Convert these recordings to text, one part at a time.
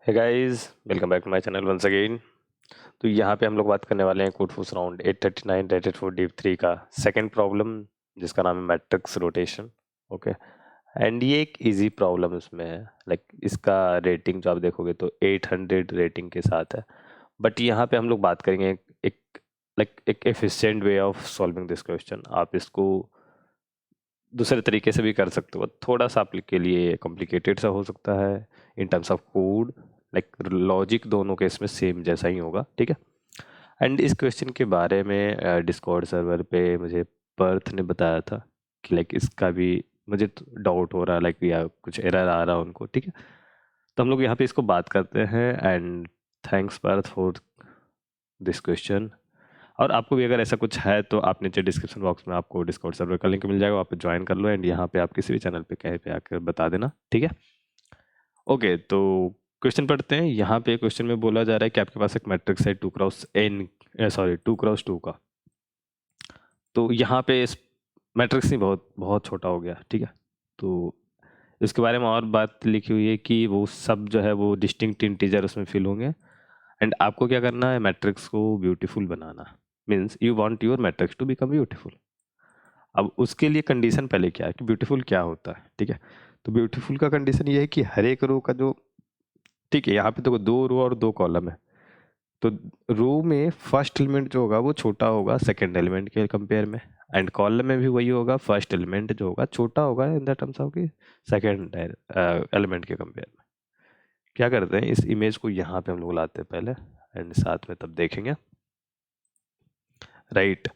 Hey guys, welcome back to my channel once again. तो यहाँ पे हम लोग बात करने वाले हैं Codeforces round 839 rated for div 3 का सेकंड प्रॉब्लम, जिसका नाम है मैट्रिक्स रोटेशन। ओके, एंड ये एक इजी प्रॉब्लम इसमें है। लाइक इसका रेटिंग जो आप देखोगे तो 800 रेटिंग के साथ है। बट यहाँ पे हम लोग बात करेंगे एक एक efficient way of solving this question. आप इसको दूसरे तरीके से भी कर सकते हो, थोड़ा सा आपके लिए कॉम्प्लिकेटेड सा हो सकता है in terms of code. Like logic दोनों केस में सेम जैसा ही होगा, ठीक है। एंड इस क्वेश्चन के बारे में डिस्कॉर्ड सर्वर पे मुझे पर्थ ने बताया था कि लाइक इसका भी मुझे डाउट हो रहा है, लाइक या कुछ एरर आ रहा है उनको, ठीक है। तो हम लोग यहाँ पे इसको बात करते हैं। And thanks Perth for this question. और आपको भी अगर ऐसा कुछ है तो आप नीचे डिस्क्रिप्शन बॉक्स में आपको डिस्कॉर्ड सर्वर का लिंक मिल जाएगा, वहाँ पे ज्वाइन कर लो। एंड यहाँ पे आप किसी भी चैनल पे कहीं पे आकर बता देना, ठीक है। ओके, तो क्वेश्चन पढ़ते हैं। यहाँ पे क्वेश्चन में बोला जा रहा है कि आपके पास एक मैट्रिक्स है 2x2 का। तो यहाँ पे इस मैट्रिक्स ही बहुत बहुत छोटा हो गया, ठीक है। तो इसके बारे में और बात लिखी हुई है कि वो सब जो है वो डिस्टिंक्ट इंटीजर उसमें फिल होंगे। एंड आपको क्या करना है, मैट्रिक्स को ब्यूटीफुल बनाना। Means you want your matrix to become beautiful. अब उसके लिए कंडीशन पहले क्या है कि ब्यूटीफुल क्या होता है, ठीक है। तो ब्यूटीफुल का कंडीशन ये है कि हर एक रो का जो, ठीक है, यहाँ पे तो दो रो और दो कॉलम है। तो रो में फर्स्ट एलिमेंट जो होगा वो छोटा होगा सेकंड एलिमेंट के कंपेयर में। एंड कॉलम में भी वही होगा, फर्स्ट एलिमेंट जो होगा छोटा होगा इन द टर्म्स ऑफ कि सेकंड एलिमेंट के कंपेयर में। क्या करते हैं, इस इमेज को यहाँ पे हम लोग लाते हैं पहले, एंड साथ में तब देखेंगे, राइट।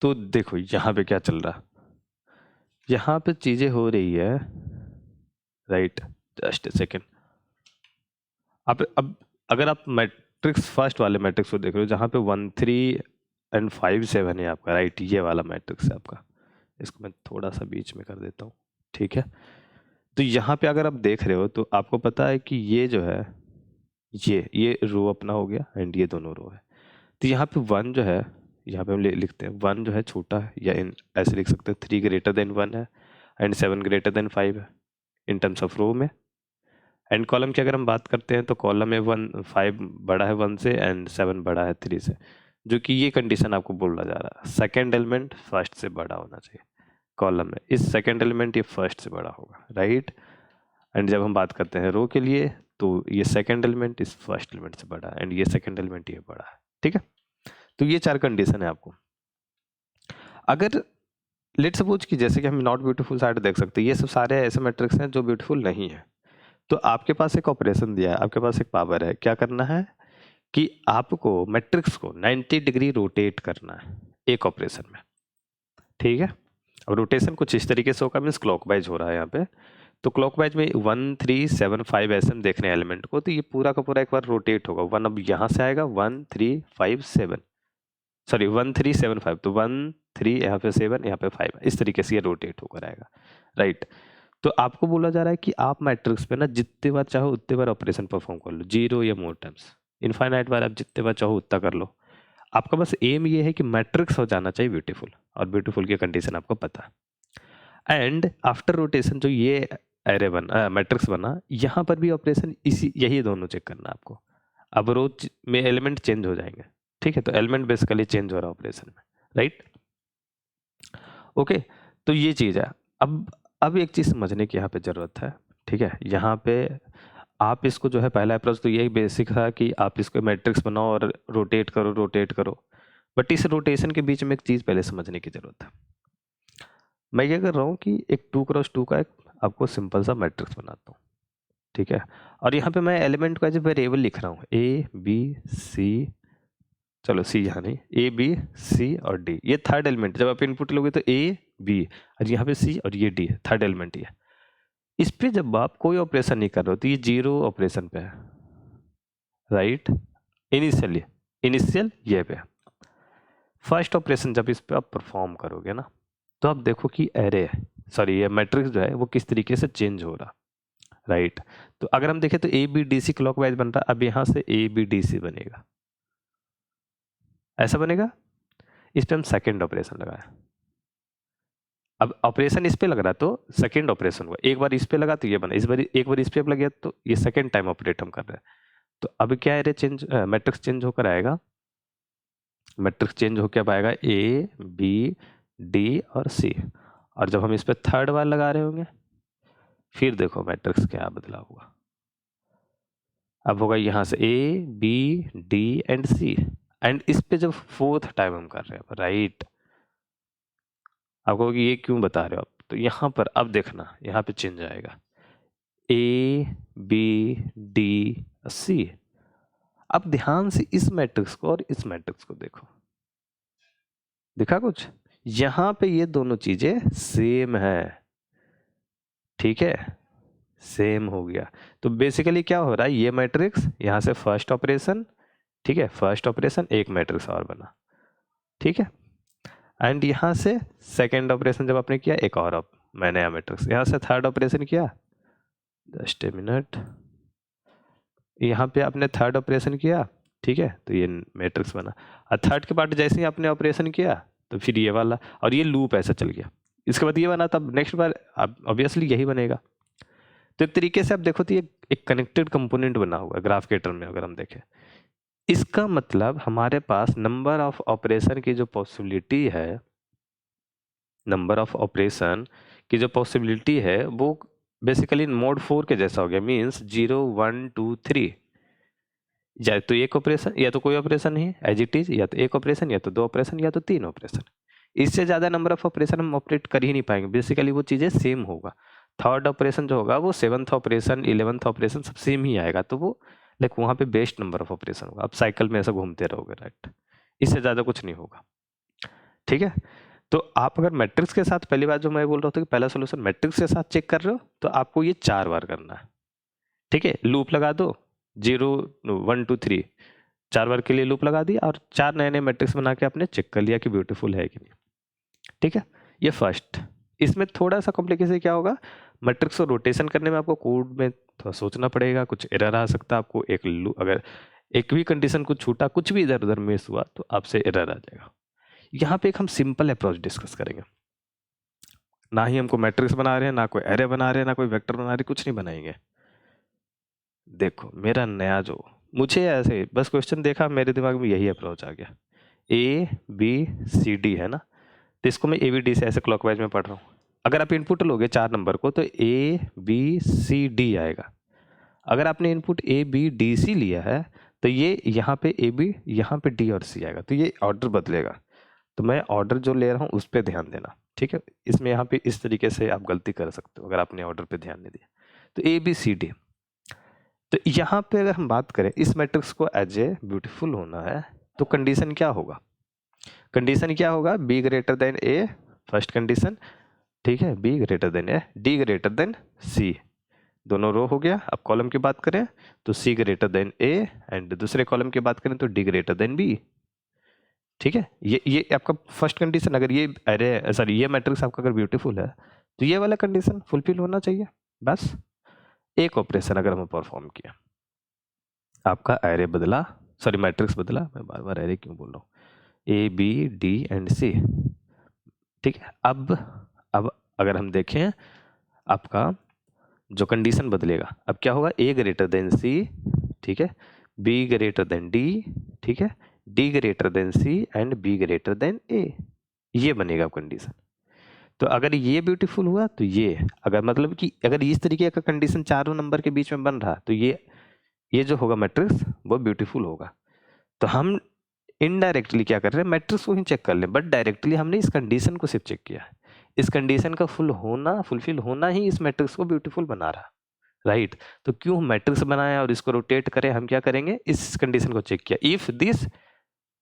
तो देखो यहाँ पे क्या चल रहा, यहाँ पे चीजें हो रही है, राइट। Just a second. अब अगर आप मैट्रिक्स फर्स्ट वाले मैट्रिक्स को देख रहे हो जहाँ पे 1 3 and 5 7 है आपका, राइट। ये वाला मैट्रिक्स है आपका। इसको मैं थोड़ा सा बीच में कर देता हूँ, ठीक है। तो यहाँ पे अगर आप देख रहे हो तो आपको पता है कि ये जो है, ये रो अपना हो गया एंड ये दोनों रो है। तो यहाँ पे वन जो है, यहाँ पे हम लिखते हैं वन जो है छोटा है, या ऐसे लिख सकते हैं 3 greater than 1 है एंड 7 greater than 5 है इन टर्म्स ऑफ रो में। एंड कॉलम की अगर हम बात करते हैं तो कॉलम में 5 बड़ा है 1 से एंड 7 बड़ा है 3 से। जो कि ये कंडीशन आपको बोला जा रहा है, सेकेंड एलिमेंट फर्स्ट से बड़ा होना चाहिए कॉलम में। इस सेकेंड एलिमेंट ये फर्स्ट से बड़ा होगा, राइट। एंड जब हम बात करते हैं रो के लिए तो ये सेकेंड एलिमेंट इस फर्स्ट एलिमेंट से बड़ा है एंड ये सेकेंड एलिमेंट ये बड़ा है, ठीक है। तो ये 4 कंडीशन है आपको। अगर लेट सपोज कि जैसे कि हम नॉट ब्यूटीफुल साइड देख सकते हैं, ये सब सारे ऐसे मैट्रिक्स हैं जो ब्यूटीफुल नहीं है। तो आपके पास एक ऑपरेशन दिया है, आपके पास एक पावर है, क्या करना है कि आपको मैट्रिक्स को 90 डिग्री रोटेट करना है एक ऑपरेशन में, ठीक है। अब रोटेशन कुछ इस तरीके से होगा, मीन्स क्लॉकवाइज हो रहा है यहाँ पे। तो क्लॉकवाइज में 1 3 7 5 ऐसे हम देख रहे हैं एलिमेंट को, तो ये पूरा का पूरा एक बार रोटेट होगा। 1 अब यहाँ से आएगा 1 3 5 7, सॉरी 1 3 7 5, तो 1 3 यहाँ पे 7 यहाँ पे 5, इस तरीके से ये रोटेट होकर आएगा, राइट। तो आपको बोला जा रहा है कि आप मैट्रिक्स पे ना जितने बार चाहो उतने बार ऑपरेशन परफॉर्म कर लो, 0 या मोर टाइम्स, इनफाइनाइट बार आप जितने बार चाहो उतना कर लो। आपका बस एम ये है कि मैट्रिक्स हो जाना चाहिए ब्यूटीफुल, और ब्यूटीफुल की कंडीशन आपको पता है। एंड आफ्टर रोटेशन जो ये एरे बना, मैट्रिक्स बना, यहाँ पर भी ऑपरेशन इसी यही दोनों चेक करना आपको। अब रो में एलिमेंट चेंज हो जाएंगे, ठीक है। तो एलिमेंट बेसिकली चेंज हो रहा है ऑपरेशन में, राइट। ओके, तो ये चीज़ है। अब एक चीज़ समझने की यहाँ पे ज़रूरत है, ठीक है। यहाँ पे आप इसको जो है, पहला अप्रोच तो यही बेसिक था कि आप इसको मैट्रिक्स बनाओ और रोटेट करो रोटेट करो। बट इस रोटेशन के बीच में एक चीज़ पहले समझने की ज़रूरत है। मैं क्या कर रहा हूँ कि एक 2x2 का एक आपको सिंपल सा मैट्रिक्स बनाता हूँ, ठीक है। और यहाँ पे मैं एलिमेंट का जो वेरिएबल लिख रहा हूँ ए बी सी, चलो सी यहाँ नहीं, ए बी सी और डी, ये थर्ड एलिमेंट। जब आप इनपुट लोगे तो ए बी और यहाँ पे सी और ये डी है, थर्ड एलिमेंट ये। इस पे जब आप कोई ऑपरेशन नहीं कर रहे हो तो ये 0 ऑपरेशन पे है, राइट। इनिशियली इनिशियल ये पे। फर्स्ट ऑपरेशन जब इस पे आप परफॉर्म करोगे ना, तो आप देखो कि एरे है, सॉरी ये मैट्रिक्स जो है वो किस तरीके से चेंज हो रहा, राइट। तो अगर हम देखें तो A B D C clockwise बन रहा है, अब यहाँ से ए बी डी सी बनेगा, ऐसा बनेगा। इस पे हम सेकेंड ऑपरेशन लगाया, अब ऑपरेशन इस पे लग रहा तो सेकंड ऑपरेशन हुआ, एक बार इस पे लगा तो ये बना, इस बार एक बार इस पे लग गया तो ये सेकंड टाइम ऑपरेट हम कर रहे हैं। तो अब क्या एरे चेंज, मैट्रिक्स चेंज होकर आएगा, मैट्रिक्स चेंज होकर अब आएगा ए बी डी और सी। और जब हम इस पे थर्ड बार लगा रहे होंगे फिर देखो मैट्रिक्स क्या बदला हुआ, अब होगा यहाँ से A B D and C, and इस पे जब फोर्थ टाइम हम कर रहे हैं राइट। आपको ये क्यों बता रहे हो आप, तो यहाँ पर अब देखना यहाँ पे चेंज आएगा ए बी डी सी। अब ध्यान से इस मैट्रिक्स को और इस मैट्रिक्स को देखो, दिखा कुछ, यहां पे ये दोनों चीजें सेम है, ठीक है, सेम हो गया। तो बेसिकली क्या हो रहा है, ये मैट्रिक्स यहां से फर्स्ट ऑपरेशन, ठीक है, फर्स्ट ऑपरेशन एक मैट्रिक्स और बना, ठीक है, एंड यहां से सेकेंड ऑपरेशन जब आपने किया एक और मैं नया मैट्रिक्स, यहां से थर्ड ऑपरेशन किया, जस्ट ए मिनट, यहाँ पे आपने थर्ड ऑपरेशन किया, ठीक है, तो ये मैट्रिक्स बना। और थर्ड के बाद जैसे ही आपने ऑपरेशन किया तो फिर ये वाला, और ये लूप ऐसा चल गया, इसके बाद ये बना, तब नेक्स्ट बार ऑब्वियसली यही बनेगा। तो एक तरीके से आप देखो तो ये एक कनेक्टेड कंपोनेंट बना हुआ है ग्राफ के टर्म में अगर हम देखें। इसका मतलब हमारे पास नंबर ऑफ ऑपरेशन की जो पॉसिबिलिटी है, नंबर ऑफ ऑपरेशन की जो पॉसिबिलिटी है वो बेसिकली मोड 4 के जैसा हो गया, मीन्स 0 1 2 3, या तो एक ऑपरेशन या तो कोई ऑपरेशन नहीं एज इट इज, या तो एक ऑपरेशन या तो दो ऑपरेशन या तो तीन ऑपरेशन, इससे ज़्यादा नंबर ऑफ ऑपरेशन हम ऑपरेट कर ही नहीं पाएंगे। बेसिकली वो चीज़ें सेम होगा, थर्ड ऑपरेशन जो होगा वो 7th ऑपरेशन 11th ऑपरेशन सब सेम ही आएगा, तो वो लाइक वहाँ पे बेस्ट नंबर ऑफ ऑपरेशन होगा। आप साइकिल में ऐसा घूमते रहोगे राइट, इससे ज़्यादा कुछ नहीं होगा, ठीक है। तो आप अगर मैट्रिक्स के साथ, पहली बात जो मैं बोल रहा था कि पहला सोल्यूशन मैट्रिक्स के साथ चेक कर रहे हो तो आपको ये 4 बार करना है, ठीक है, लूप लगा दो 0 1 2 3, 4 बार के लिए लूप लगा दी और 4 नए नए मैट्रिक्स बना के आपने चेक कर लिया कि ब्यूटीफुल है कि नहीं, ठीक है। ये फर्स्ट, इसमें थोड़ा सा कॉम्प्लिकेशन क्या होगा, मैट्रिक्स को रोटेशन करने में आपको कोड में थोड़ा सोचना पड़ेगा, कुछ एरर आ सकता है आपको, एक लूप अगर एक भी कंडीशन को छूटा, कुछ भी इधर उधर मिस हुआ तो आपसे एरर आ जाएगा। यहाँ पे एक हम सिंपल अप्रोच डिस्कस करेंगे, ना ही हमको मैट्रिक्स बना रहे हैं, ना कोई एरे बना रहे हैं, ना कोई वेक्टर बना रहे हैं, कुछ नहीं बनाएंगे। देखो मेरा नया जो, मुझे ऐसे बस क्वेश्चन देखा मेरे दिमाग में यही अप्रोच आ गया, ए बी सी डी है ना, तो इसको मैं ए बी डी से ऐसे क्लॉकवाइज में पढ़ रहा हूँ। अगर आप इनपुट लोगे 4 नंबर को तो ए बी सी डी आएगा। अगर आपने input A B D C लिया है तो ये यहाँ पे ए बी, यहाँ पे डी और सी आएगा, तो ये ऑर्डर बदलेगा। तो मैं ऑर्डर जो ले रहा हूँ उस पर ध्यान देना, ठीक है। इसमें यहाँ पे इस तरीके से आप गलती कर सकते हो अगर आपने ऑर्डर पे ध्यान नहीं दिया। तो ए बी सी डी, तो यहाँ पे अगर हम बात करें इस मैट्रिक्स को एज ए ब्यूटीफुल होना है तो कंडीशन क्या होगा, कंडीशन क्या होगा, B greater than A first condition, ठीक है, B greater than A, D greater than C, दोनों रो हो गया। अब कॉलम की बात करें तो सी ग्रेटर देन ए, एंड दूसरे कॉलम की बात करें तो डी ग्रेटर देन बी, ठीक है। ये आपका फर्स्ट कंडीशन, अगर ये अरे सॉरी ये मैट्रिक्स आपका अगर ब्यूटीफुल है तो ये वाला कंडीशन फुलफिल होना चाहिए। बस एक ऑपरेशन अगर हम परफॉर्म किया, आपका एरे बदला, सॉरी मैट्रिक्स बदला, मैं बार बार एरे क्यों बोल रहा हूँ, ए बी डी एंड सी, ठीक है। अब अगर हम देखें आपका जो कंडीशन बदलेगा, अब क्या होगा, ए ग्रेटर देन सी, ठीक है, बी ग्रेटर देन डी, ठीक है, D greater than C and B greater than A, ये बनेगा कंडीशन। तो अगर ये ब्यूटीफुल हुआ तो ये, अगर मतलब कि अगर इस तरीके का कंडीशन चारों नंबर के बीच में बन रहा तो ये जो होगा मैट्रिक्स वो ब्यूटीफुल होगा। तो हम इनडायरेक्टली क्या कर रहे हैं, मैट्रिक्स को ही चेक कर लें, बट डायरेक्टली हमने इस कंडीशन को सिर्फ चेक किया। इस कंडीशन का फुलफिल होना ही इस मैट्रिक्स को ब्यूटीफुल बना रहा, राइट। तो क्यों हम मैट्रिक्स बनाए और इसको रोटेट करें, हम क्या करेंगे, इस कंडीशन को चेक किया, इफ दिस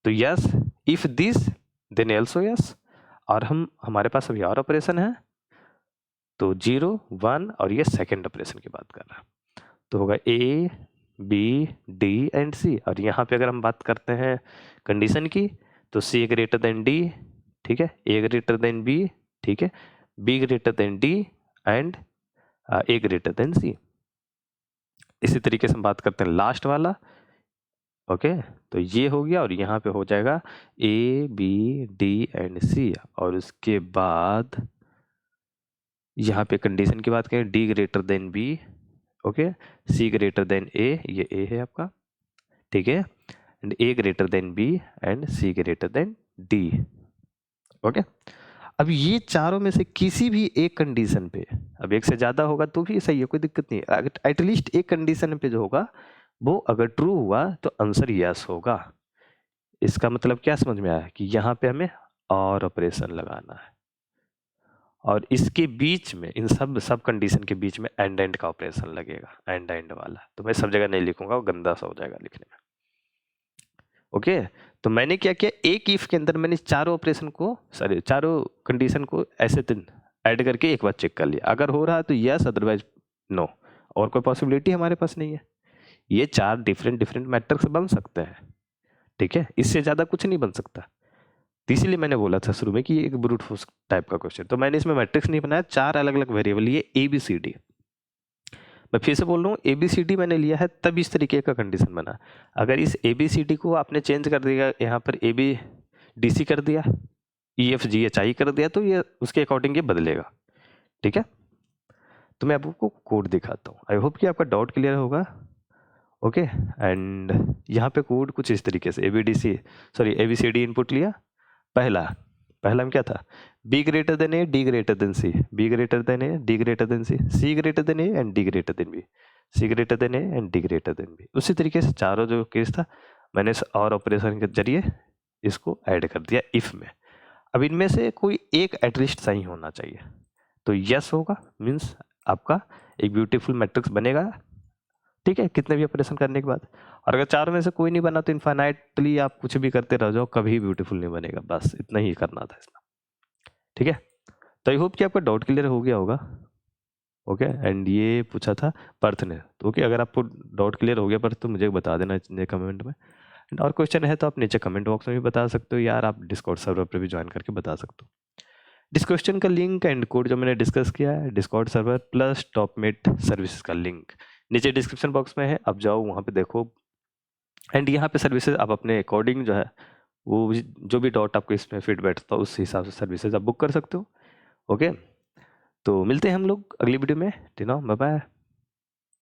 तो yes, if this then also yes, और हमारे पास अभी और ऑपरेशन है तो 0 1 और ये सेकेंड ऑपरेशन की बात कर रहा है, तो होगा ए बी डी एंड सी। और यहाँ पे अगर हम बात करते हैं कंडीशन की तो सी ग्रेटर देन डी, ठीक है, ए ग्रेटर देन बी, ठीक है, B greater than D and A greater than C. इसी तरीके से हम बात करते हैं लास्ट वाला, ओके, तो ये हो गया और यहाँ पे हो जाएगा A B D and C, और उसके बाद यहाँ पे कंडीशन की बात करें, D greater than B, okay, C greater than A, ये ए है आपका, ठीक है, and A greater than B and C greater than D, okay. अब ये चारों में से किसी भी एक कंडीशन पे, अब एक से ज्यादा होगा तो भी सही है, कोई दिक्कत नहीं है, एटलीस्ट एक कंडीशन पे जो होगा वो अगर ट्रू हुआ तो आंसर यस होगा। इसका मतलब क्या समझ में आया कि यहाँ पे हमें और ऑपरेशन लगाना है, और इसके बीच में, इन सब कंडीशन के बीच में एंड का ऑपरेशन लगेगा, एंड वाला, तो मैं सब जगह नहीं लिखूंगा, वो गंदा सा हो जाएगा लिखने में, ओके। तो मैंने क्या किया, एक इफ के अंदर मैंने चारों ऑपरेशन को, सॉरी चारों कंडीशन को ऐसे ऐड करके एक बार चेक कर लिया, अगर हो रहा है तो यस, अदरवाइज नो, और कोई पॉसिबिलिटी हमारे पास नहीं है। ये चार डिफरेंट मैट्रिक्स बन सकते हैं, ठीक है, इससे ज्यादा कुछ नहीं बन सकता। तो इसीलिए मैंने बोला था शुरू में कि ये एक ब्रूट फोर्स टाइप का क्वेश्चन, तो मैंने इसमें मैट्रिक्स नहीं बनाया, चार अलग अलग वेरिएबल, ये ए बी सी डी। मैं फिर से बोल रहा हूँ, ए बी सी डी मैंने लिया है तब इस तरीके का कंडीशन बना। अगर इस ए बी सी डी को आपने चेंज कर दिया, यहाँ पर ए बी डी सी कर दिया, E F G H I कर दिया, तो ये उसके अकॉर्डिंग ये बदलेगा, ठीक है। तो मैं आपको कोड दिखाता हूँ, आई होप कि आपका डाउट क्लियर होगा, ओके। एंड यहाँ पे कोड कुछ इस तरीके से, A B D C, sorry A B C D input लिया, पहला में क्या था, B greater than A, D greater than C, B greater than A, D greater than C greater than A and D greater than B, C greater than A and D greater than B. उसी तरीके से चारों जो case था, मैंने इस और operation के जरिए इसको ऐड कर दिया इफ में। अब इनमें से कोई एक एटलीस्ट सही होना चाहिए, तो यस होगा, मीन्स आपका एक ब्यूटीफुल मैट्रिक्स बनेगा, ठीक है, कितने भी ऑपरेशन करने के बाद। और अगर चारों में से कोई नहीं बना तो इनफाइनाइटली आप कुछ भी करते रह जाओ, कभी ब्यूटीफुल नहीं बनेगा, बस इतना ही करना था इसमें, ठीक है। तो आई होप कि आपका डाउट क्लियर हो गया होगा, ओके। एंड ये पूछा था पर्थ ने, तो ओके, अगर आपको डाउट क्लियर हो गया पर्थ तो मुझे बता देना नीचे कमेंट में, एंड और क्वेश्चन है तो आप नीचे कमेंट बॉक्स में भी बता सकते हो, यार आप डिस्कॉर्ड सर्वर पर भी ज्वाइन करके बता सकते हो। इस क्वेश्चन का लिंक एंड कोड जो मैंने डिस्कस किया है, डिस्कॉर्ड सर्वर प्लस टॉपमेट सर्विसेज का लिंक नीचे डिस्क्रिप्शन बॉक्स में है, आप जाओ वहाँ पे देखो, एंड यहाँ पे सर्विसेज आप अपने अकॉर्डिंग जो है वो जो भी डॉट आपको इसमें फिट बैठता है उस हिसाब से सर्विसेज आप बुक कर सकते हो, ओके। तो मिलते हैं हम लोग अगली वीडियो में, बाय बाय।